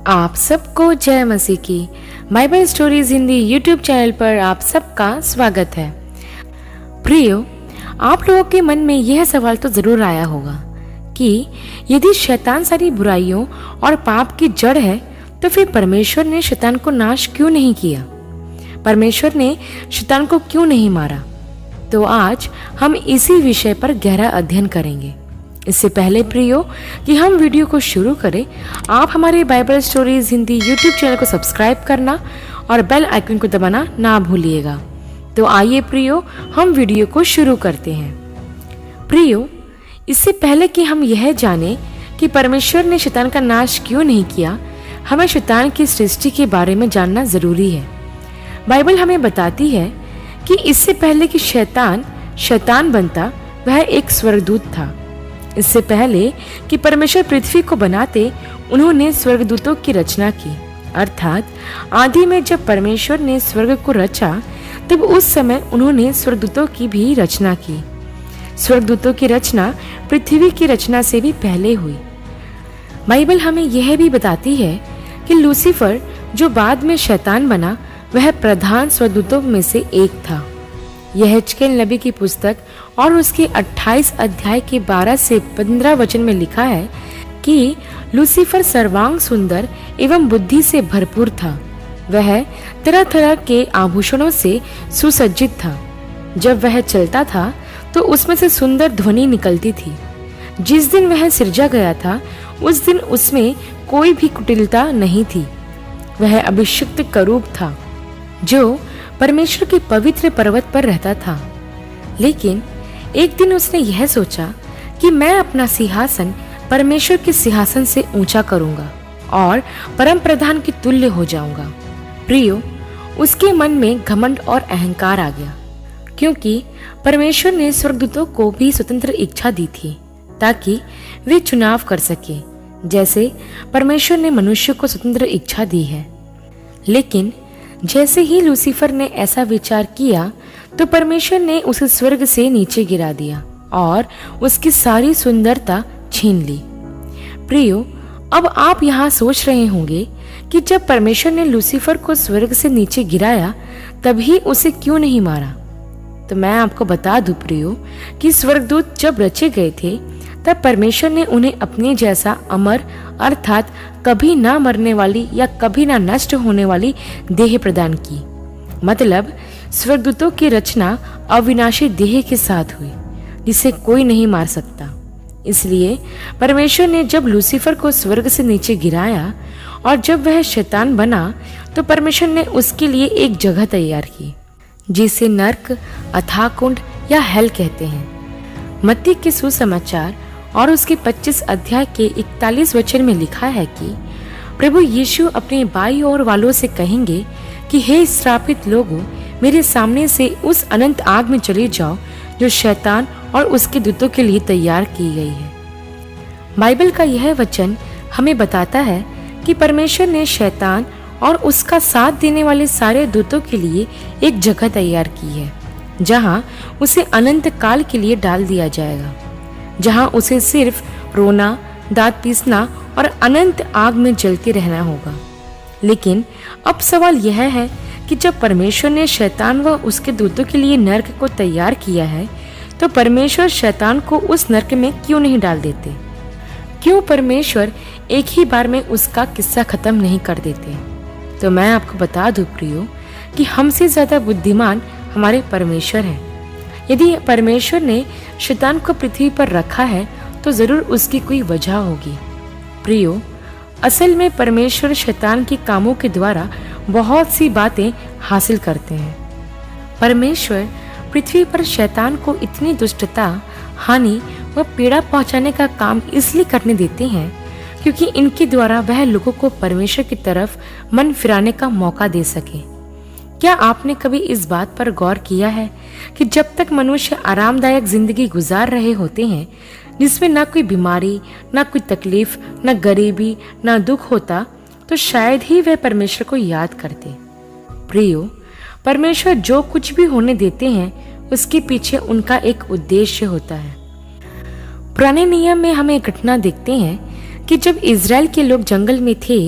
आप सबको जय मसीह की Bible stories Hindi YouTube channel पर आप सबका स्वागत है। प्रियो, आप लोगों के मन में यह सवाल तो जरूर आया होगा कि यदि शैतान सारी बुराइयों और पाप की जड़ है तो फिर परमेश्वर ने शैतान को नाश क्यों नहीं किया, परमेश्वर ने शैतान को क्यों नहीं मारा। तो आज हम इसी विषय पर गहरा अध्ययन करेंगे। इससे पहले प्रियो कि हम वीडियो को शुरू करें, आप हमारे Bible stories Hindi YouTube channel को सब्सक्राइब करना और बेल आइकन को दबाना ना भूलिएगा। तो आइए प्रियो, हम वीडियो को शुरू करते हैं। प्रियो, इससे पहले कि हम यह जानें कि परमेश्वर ने शैतान का नाश क्यों नहीं किया, हमें शैतान की सृष्टि के बारे में जानना जरूरी है। बाइबल हमें बताती है कि इससे पहले कि शैतान बनता, वह एक स्वर्गदूत था। इससे पहले कि परमेश्वर पृथ्वी को बनाते, उन्होंने स्वर्गदूतों की रचना की। अर्थात आदि में जब परमेश्वर ने स्वर्ग को रचा, तब उस समय उन्होंने स्वर्गदूतों की भी रचना की। स्वर्गदूतों की रचना पृथ्वी की रचना से भी पहले हुई। बाइबल हमें यह भी बताती है कि लूसीफर, जो बाद में शैतान बना, वह प्रधान स्वर्गदूतों में से एक था। यह यहेजकेल नबी की पुस्तक और उसके 28 अध्याय के 12 से 15 वचन में लिखा है कि लूसीफर सर्वांग सुंदर एवं बुद्धि से भरपूर था। वह तरह तरह के आभूषणों से सुसज्जित था। जब वह चलता था तो उसमें से सुंदर ध्वनि निकलती थी। जिस दिन वह सिरजा गया था, उस दिन उसमें कोई भी कुटिलता नहीं थी। वह अभिषिक्त करूब था जो परमेश्वर के पवित्र पर्वत पर रहता था। लेकिन एक दिन उसने यह सोचा कि मैं अपना सिंहासन परमेश्वर के सिंहासन से ऊंचा करूंगा और परम प्रधान के तुल्य हो जाऊंगा। प्रियो, उसके मन में घमंड और अहंकार आ गया, क्योंकि परमेश्वर ने स्वर्गदूतों को भी स्वतंत्र इच्छा दी थी ताकि वे चुनाव कर सके, जैसे परमेश्वर ने मनुष्य को स्वतंत्र इच्छा दी है। लेकिन जैसे ही लूसीफर ने ऐसा विचार किया तो परमेश्वर ने उसे स्वर्ग से नीचे गिरा दिया और उसकी सारी सुंदरता छीन ली। प्रियो, अब आप यहाँ सोच रहे होंगे कि जब परमेश्वर ने लूसीफर को स्वर्ग से नीचे गिराया, तभी उसे क्यों नहीं मारा। तो मैं आपको बता दूं प्रियो कि स्वर्गदूत जब रचे गए थे, तब परमेश्वर ने उन्हें अपने जैसा अमर अर्थात कभी ना मरने वाली या कभी ना नष्ट होने वाली देह प्रदान की। मतलब स्वर्गदूतों की रचना अविनाशी देह के साथ हुई, जिसे कोई नहीं मार सकता। इसलिए परमेश्वर ने जब लूसीफर को स्वर्ग से नीचे गिराया और जब वह शैतान बना, तो परमेश्वर ने उसके लिए एक जगह तैयार की, जिसे नर्क, अथाह कुंड या हेल कहते हैं। मत्ती के सुसमाचार और उसके 25 अध्याय के 41 वचन में लिखा है कि प्रभु यीशु अपने बाई ओर वालों से कहेंगे कि हे श्रापित लोगों, मेरे सामने से उस अनंत आग में चले जाओ जो शैतान और उसके दूतों के लिए तैयार की गई है। बाइबल का यह वचन हमें बताता है कि परमेश्वर ने शैतान और उसका साथ देने वाले सारे दूतों के लिए एक जगह तैयार की है, जहां उसे अनंत काल के लिए डाल दिया जाएगा, जहां उसे सिर्फ रोना, दांत पीसना और अनंत आग में जलते रहना होगा। लेकिन अब सवाल यह है कि जब परमेश्वर ने शैतान व उसके दूतों के लिए नर्क को तैयार किया है, तो परमेश्वर शैतान को उस नर्क में क्यों नहीं डाल देते? क्यों परमेश्वर एक ही बार में उसका किस्सा खत्म नहीं कर देते? तो मैं आपको बता दूं प्रियो कि हमसे ज्यादा बुद्धिमान हमारे परमेश्वर हैं। यदि परमेश्वर ने शैतान को पृथ्वी पर रखा है तो जरूर उसकी कोई वजह होगी। प्रियो, असल में परमेश्वर शैतान के कामों के द्वारा बहुत सी बातें हासिल करते हैं। परमेश्वर पृथ्वी पर शैतान को इतनी दुष्टता, हानि व पीड़ा पहुंचाने का काम इसलिए करने देते हैं क्योंकि इनके द्वारा वह लोगों को परमेश्वर की तरफ मन फिराने का मौका दे सके। क्या आपने कभी इस बात पर गौर किया है कि जब तक मनुष्य आरामदायक जिंदगी गुजार रहे होते हैं, जिसमें ना कोई बीमारी, ना कोई तकलीफ, ना गरीबी, ना दुख होता, तो शायद ही वे परमेश्वर को याद करते। प्रियो, परमेश्वर जो कुछ भी होने देते हैं, उसके पीछे उनका एक उद्देश्य होता है। पुराने नियम में हमें घटना देखते हैं कि जब इज़राइल के लोग जंगल में थे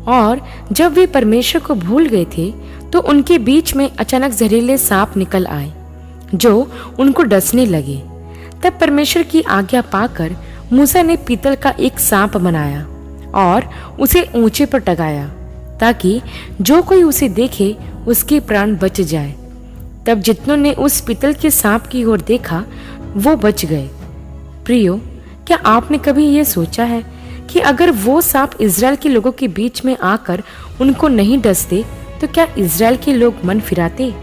और जब वे परमेश्वर को भूल गए थे तो उनके बीच में अचानक जहरीले सांप निकल आए जो उनको डसने लगे। तब परमेश्वर की आज्ञा पाकर मूसा ने पीतल का एक सांप बनाया और उसे ऊंचे पर टंगाया ताकि जो कोई उसे देखे उसके प्राण बच जाए। तब जितनों ने उस पीतल के सांप की ओर देखा वो बच गए। प्रियो, क्या आपने कभी ये सोचा है कि अगर वो सांप इज़राइल के लोगों के बीच में आकर उनको नहीं डसते तो क्या इज़राइल के लोग मन फिराते?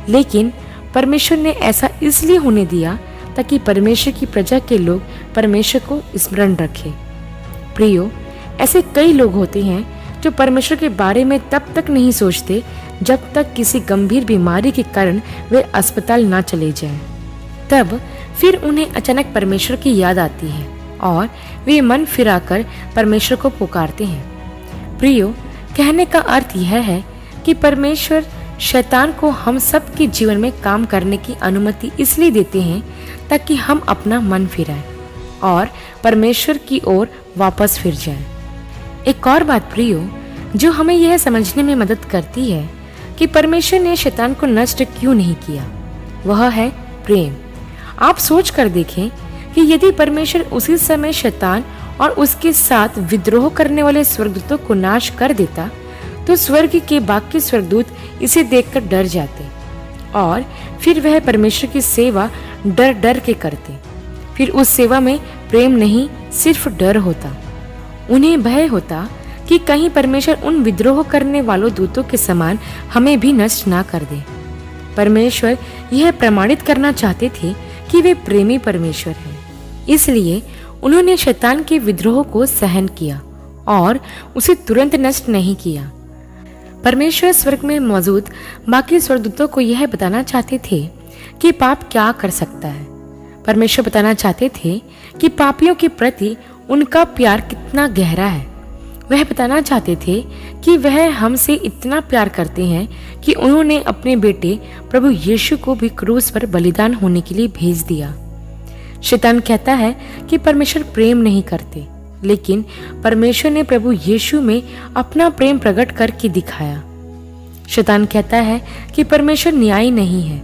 लेकिन परमेश्वर ने ऐसा इसलिए होने दिया ताकि परमेश्वर की प्रजा के लोग परमेश्वर को स्मरण रखें। प्रियो, ऐसे कई लोग होते हैं जो परमेश्वर के बारे में तब तक नहीं सोचते जब तक किसी गंभीर बीमारी के कारण वे अस्पताल ना चले जाएं। तब फिर उन्हें अचानक परमेश्वर की याद आती है और वे मन फिराकर परमेश्वर को पुकारते हैं। प्रियो, कहने का अर्थ यह है कि परमेश्वर शैतान को हम सब के जीवन में काम करने की अनुमति इसलिए देते हैं ताकि हम अपना मन फिराएं और परमेश्वर की ओर वापस फिर जाएं। एक और बात प्रियो जो हमें यह समझने में मदद करती है कि परमेश्वर ने शैतान को नष्ट क्यों नहीं किया, वह है प्रेम। आप सोच कर देखें कि यदि परमेश्वर उसी समय शैतान और उसके साथ विद्रोह करने वाले स्वर्गदूतों को नाश कर देता तो स्वर्ग के बाकी स्वर्गदूत इसे देखकर डर जाते और फिर वह परमेश्वर की सेवा डर डर के करते। फिर उस सेवा में प्रेम नहीं, सिर्फ डर होता। उन्हें भय होता कि कहीं परमेश्वर उन विद्रोह करने वालों दूतों के समान हमें भी नष्ट ना कर दे। परमेश्वर यह प्रमाणित करना चाहते थे कि वे प्रेमी परमेश्वर हैं, इसलिए उन्होंने शैतान के विद्रोह को सहन किया और उसे तुरंत नष्ट नहीं किया। परमेश्वर स्वर्ग में मौजूद बाकी स्वर्गदूतों को यह बताना चाहते थे कि पाप क्या कर सकता है। परमेश्वर बताना चाहते थे कि पापियों के प्रति उनका प्यार कितना गहरा है। वह बताना चाहते थे कि वह हमसे इतना प्यार करते हैं कि उन्होंने अपने बेटे प्रभु यीशु को भी क्रूस पर बलिदान होने के लिए भेज दिया। शैतान कहता है कि परमेश्वर प्रेम नहीं करते, लेकिन परमेश्वर ने प्रभु यीशु में अपना प्रेम प्रकट करके दिखाया। शैतान कहता है कि परमेश्वर न्यायी नहीं है,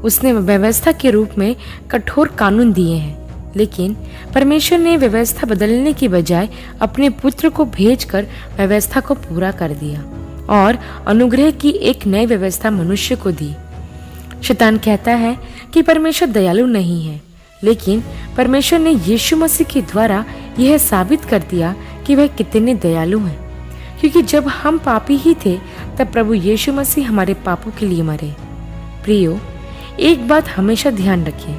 उसने व्यवस्था के रूप में कठोर कानून दिए हैं, लेकिन परमेश्वर ने व्यवस्था बदलने की बजाय अपने पुत्र को भेजकर व्यवस्था को पूरा कर दिया और अनुग्रह की एक नई व्यवस्था मनुष्य को दी। शैतान कहता है कि परमेश्वर दयालु नहीं है, लेकिन परमेश्वर ने यीशु मसीह के द्वारा यह साबित कर दिया कि वह कितने दयालु हैं, क्योंकि जब हम पापी ही थे तब प्रभु यीशु मसीह हमारे पापों के लिए मरे। प्रियो, एक बात हमेशा ध्यान रखें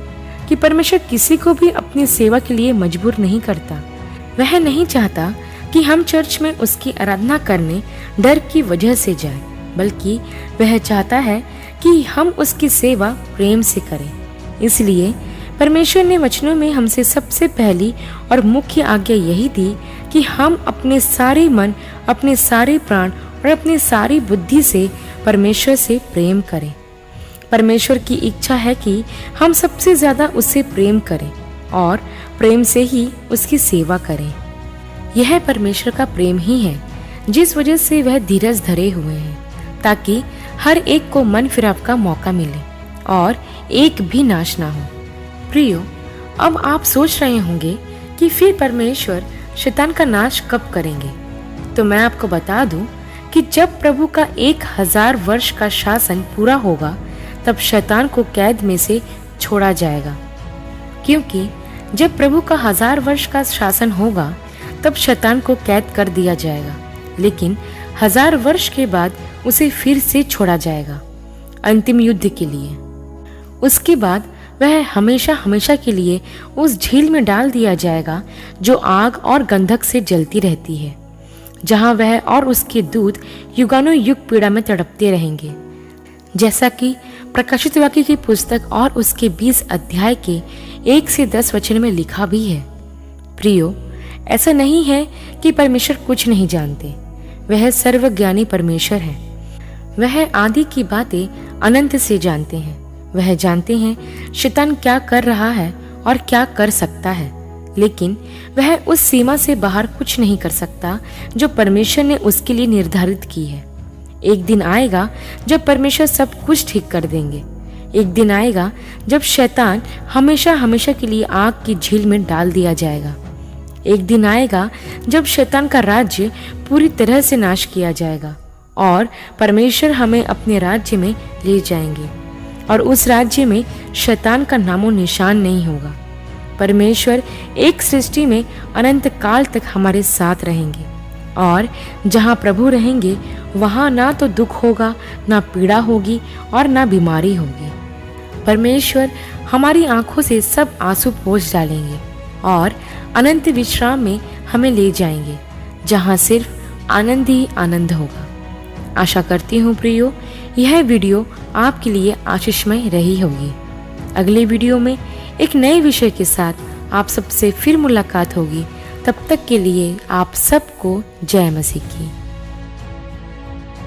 कि परमेश्वर किसी को भी अपनी सेवा के लिए मजबूर नहीं करता। वह नहीं चाहता कि हम चर्च में उसकी आराधना करने डर की वजह से जाएं, बल्कि वह चाहता है कि हम उसकी सेवा प्रेम से करें। इसलिए परमेश्वर ने वचनों में हमसे सबसे पहली और मुख्य आज्ञा यही दी कि हम अपने सारे मन, अपने सारे प्राण और अपनी सारी बुद्धि से परमेश्वर से प्रेम करें। परमेश्वर की इच्छा है कि हम सबसे ज्यादा उससे प्रेम करें और प्रेम से ही उसकी सेवा करें। यह परमेश्वर का प्रेम ही है जिस वजह से वह धीरज धरे हुए हैं, ताकि हर एक को मन फिराव का मौका मिले और एक भी नाश ना हो। प्रियो, अब आप सोच रहे होंगे कि फिर परमेश्वर शैतान का नाश कब करेंगे। तो मैं आपको बता दूं कि जब प्रभु का 1000 वर्ष का शासन पूरा होगा तब शैतान को कैद में से छोड़ा जाएगा, क्योंकि जब प्रभु का 1000 वर्ष का शासन होगा तब शैतान को कैद कर दिया जाएगा, लेकिन 1000 वर्ष के बाद उसे फिर से छोड़ा जाएगा अंतिम युद्ध के लिए। उसके बाद वह हमेशा हमेशा के लिए उस झील में डाल दिया जाएगा जो आग और गंधक से जलती रहती है, जहां वह और उसके दूत युगानुयुग युग पीड़ा में तड़पते रहेंगे, जैसा कि प्रकाशित वाक्य की पुस्तक और उसके 20 अध्याय के 1 से 10 वचन में लिखा भी है। प्रियो, ऐसा नहीं है कि परमेश्वर कुछ नहीं जानते। वह सर्वज्ञानी परमेश्वर है। वह आदि की बातें अनंत से जानते हैं। वह जानते हैं शैतान क्या कर रहा है और क्या कर सकता है, लेकिन वह उस सीमा से बाहर कुछ नहीं कर सकता जो परमेश्वर ने उसके लिए निर्धारित की है। एक दिन आएगा जब परमेश्वर सब कुछ ठीक कर देंगे। एक दिन आएगा जब शैतान हमेशा हमेशा के लिए आग की झील में डाल दिया जाएगा। एक दिन आएगा जब शैतान का राज्य पूरी तरह से नाश किया जाएगा और परमेश्वर हमें अपने राज्य में ले जाएंगे और उस राज्य में शैतान का नामो निशान नहीं होगा। परमेश्वर एक सृष्टि में अनंत काल तक हमारे साथ रहेंगे और जहाँ प्रभु रहेंगे वहाँ ना तो दुख होगा, ना पीड़ा होगी और ना बीमारी होगी। परमेश्वर हमारी आंखों से सब आंसू पोंछ डालेंगे और अनंत विश्राम में हमें ले जाएंगे, जहाँ सिर्फ आनंद ही आनंद होगा। आशा करती हूँ प्रियो, यह वीडियो आपके लिए आशीषमय रही होगी। अगले वीडियो में एक नए विषय के साथ आप सबसे फिर मुलाकात होगी। तब तक के लिए आप सबको जय मसीह की।